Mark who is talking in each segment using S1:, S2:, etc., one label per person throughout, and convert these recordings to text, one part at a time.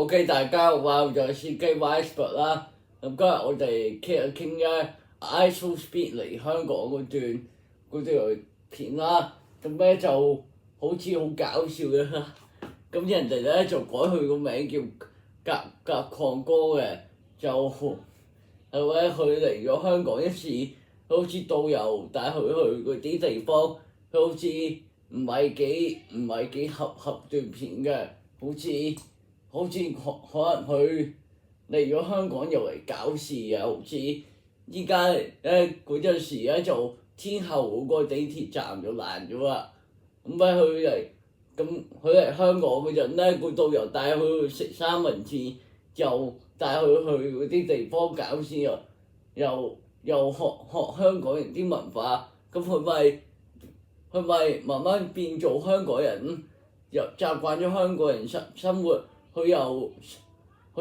S1: OK，大家好啊，我就係司機 Wisebird 啦。咁今日我哋傾一傾咧 ISOSpeed 嚟香港嗰段片啦。咁咧就好似好搞笑嘅，咁人哋咧就改佢個名叫甲礦哥嘅，就係咧佢嚟咗香港一次，好似導遊帶佢去嗰啲地方，佢好似唔係幾合段片嘅，好似可能佢嚟咗香港又嚟搞事啊！好似依家咧嗰陣時咧就天后嗰個地鐵站就爛咗啦。咁佢嚟香港嗰陣咧，個導遊帶佢去食三文治，就帶佢去嗰啲地方搞事啊！又學香港人啲文化，咁佢咪慢慢變做香港人，又習慣咗香港人生活。佢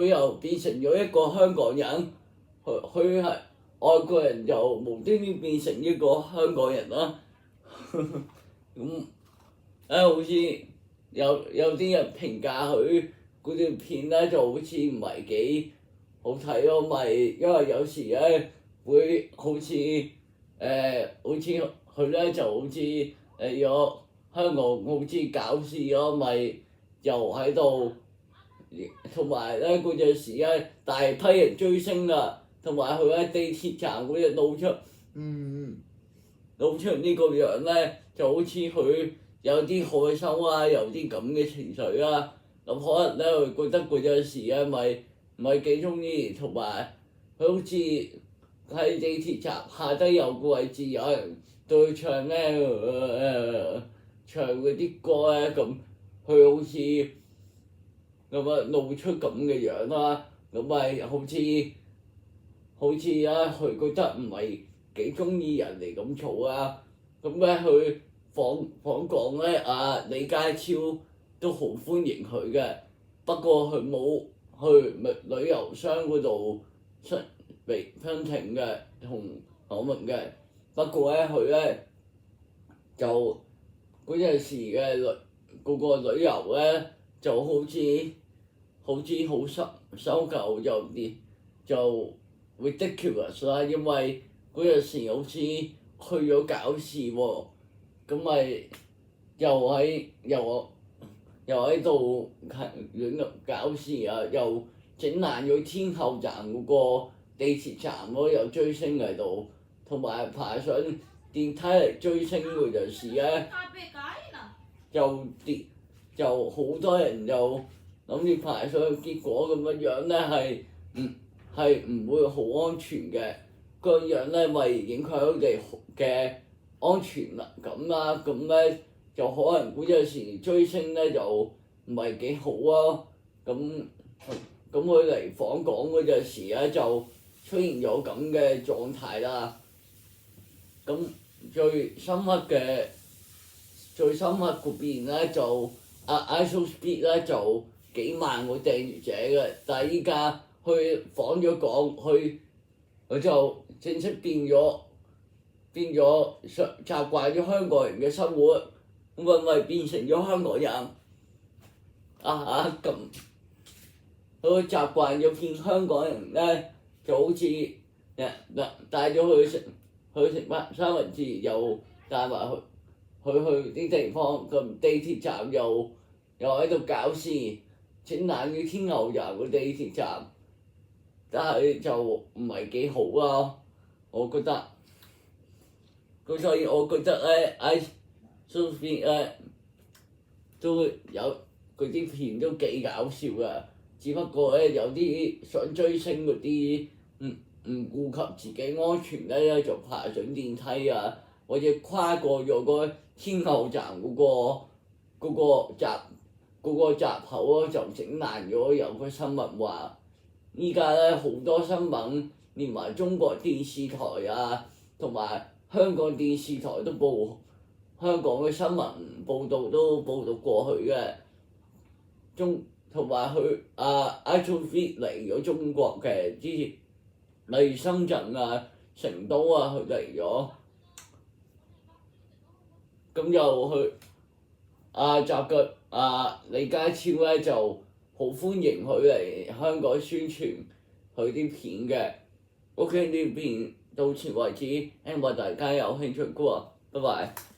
S1: 又變成咗一個香港人，佢係外國人就無端端變成一個香港人啦。咁好似有啲人評價佢嗰段片咧，就好似唔係幾好睇咯，因為有時咧會好似佢咧就好似嚟咗香港好似搞事咯，又喺度。同埋咧嗰陣時咧，大批人追星啊，同埋佢喺地鐵站嗰日露出呢個樣咧，就好似佢有啲害羞啊，有啲咁嘅情緒啊。咁可能咧佢覺得嗰陣時咧唔係幾中意，同埋佢好似喺地鐵站下低有個位置有人對佢唱咧，唱嗰啲歌咧，咁佢好似。咁啊露出咁嘅樣啦，咁咪好似啊，佢覺得唔係幾中意人哋咁做啊。咁咧佢訪講咧，李家超都好歡迎佢嘅，不過佢冇去旅遊商嗰度申請嘅同訪問嘅。不過咧佢咧就嗰陣時嘅嗰個旅遊咧就好似好收舊就 ridiculous 啦，因為嗰陣時好似去咗搞事喎，咁咪又喺度亂咁搞事啊，又整爛咗天后站嗰個地鐵站咯，又追星喺度，同埋爬上電梯嚟追星嗰陣時咧，就好多人就諗住爬上去，結果咁樣咧係唔會好安全嘅，個樣咧咪影響佢哋嘅安全感啦。咁咧就可能嗰陣時追星咧就唔係幾好啊。咁佢嚟訪港嗰陣時咧就出現咗咁嘅狀態啦。咁最深刻嗰邊咧就ISOSpeed 咧就幾萬個訂閱者嘅，但係依家佢訪咗港，佢就正式變咗習慣咗香港人嘅生活，咁咪變成咗香港人咁。佢習慣咗見香港人咧，就好似帶咗佢食三文治，又帶埋去啲地方，咁地鐵站又喺度搞事，整爛嘅天后站個地鐵站，但係就唔係幾好咯，我覺得。咁所以我覺得咧，ISOSpeed咧都有嗰啲片都幾搞笑噶，只不過咧有啲想追星嗰啲唔顧及自己安全咧，就爬上電梯啊，或者跨過咗個天后站嗰個閘口咯，就整爛咗。有個新聞話，依家咧好多新聞，連埋中國電視台啊，同埋香港電視台都報香港嘅新聞報導都報導過去嘅。同埋佢ISOSpeed嚟咗中國嘅之前，例如深圳啊、成都啊，佢嚟咗，咁又去李家超咧就好歡迎佢嚟香港宣傳佢啲片嘅。OK，呢片到此為止，希望大家有興趣嘅話，拜拜。